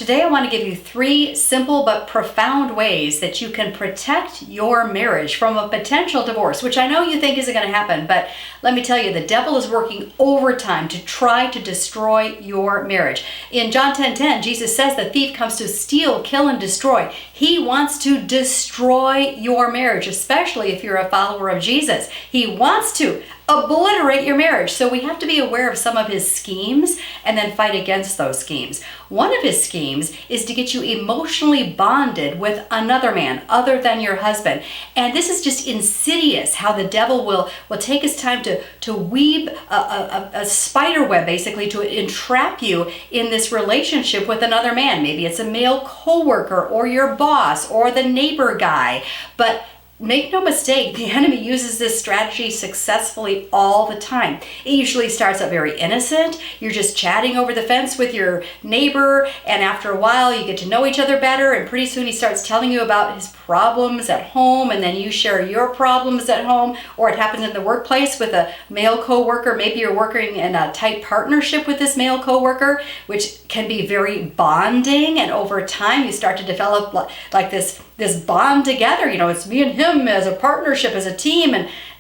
Today I want to give you 3 simple but profound ways that you can protect your marriage from a potential divorce, which I know you think isn't going to happen, but let me tell you, the devil is working overtime to try to destroy your marriage. In John 10:10, Jesus says the thief comes to steal, kill, and destroy. He wants to destroy your marriage, especially if you're a follower of Jesus. He wants to obliterate your marriage. So we have to be aware of some of his schemes and then fight against those schemes. One of his schemes is to get you emotionally bonded with another man other than your husband. And this is just insidious, how the devil will take his time to weave a spider web, basically, to entrap you in this relationship with another man. Maybe it's a male coworker or your boss or the neighbor guy. But make no mistake, the enemy uses this strategy successfully all the time. It usually starts out very innocent. You're just chatting over the fence with your neighbor, and after a while you get to know each other better, and pretty soon he starts telling you about his problems at home, and then you share your problems at home. Or it happens in the workplace with a male coworker. Maybe you're working in a tight partnership with this male coworker, which can be very bonding, and over time you start to develop like this bond together. You know, it's me and him as a partnership, as a team,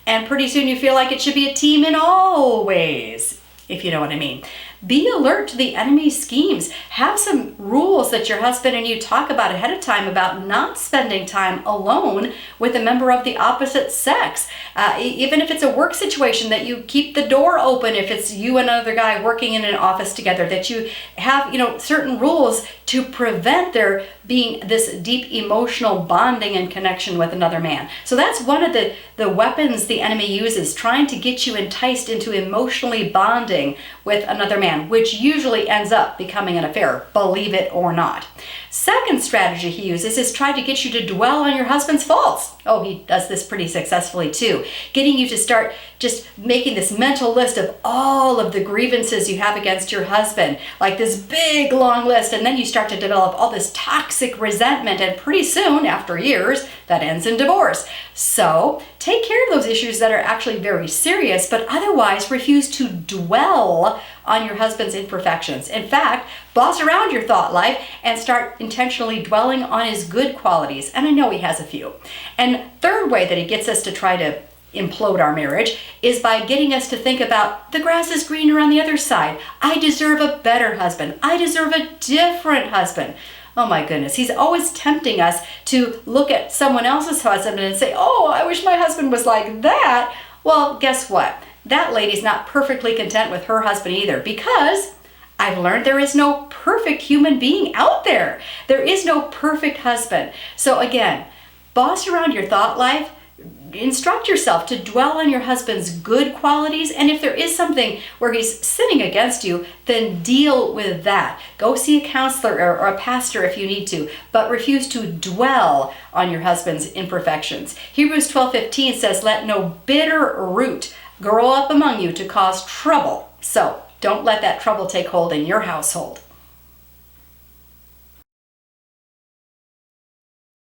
and pretty soon you feel like it should be a team in all ways, if you know what I mean. Be alert to the enemy's schemes. Have some rules that your husband and you talk about ahead of time about not spending time alone with a member of the opposite sex. Even if it's a work situation, that you keep the door open if it's you and another guy working in an office together, that you have, certain rules to prevent there being this deep emotional bonding and connection with another man. So that's one of the weapons the enemy uses, trying to get you enticed into emotionally bonding with another man, which usually ends up becoming an affair, believe it or not. Second strategy he uses is try to get you to dwell on your husband's faults. Oh, he does this pretty successfully too. Getting you to start just making this mental list of all of the grievances you have against your husband, like this big long list, and then you start to develop all this toxic resentment, and pretty soon, after years, that ends in divorce. So take care of those issues that are actually very serious, but otherwise refuse to dwell on your husband's imperfections. In fact, boss around your thought life and start intentionally dwelling on his good qualities. And I know he has a few. And third way that he gets us to try to implode our marriage is by getting us to think about the grass is greener on the other side. I deserve a better husband. I deserve a different husband. Oh my goodness, he's always tempting us to look at someone else's husband and say, oh, I wish my husband was like that. Well, guess what? That lady's not perfectly content with her husband either, because I've learned there is no perfect human being out there. There is no perfect husband. So again, boss around your thought life. Instruct yourself to dwell on your husband's good qualities, and if there is something where he's sinning against you, then deal with that. Go see a counselor or a pastor if you need to, but refuse to dwell on your husband's imperfections. Hebrews 12:15 says, let no bitter root grow up among you to cause trouble. So don't let that trouble take hold in your household.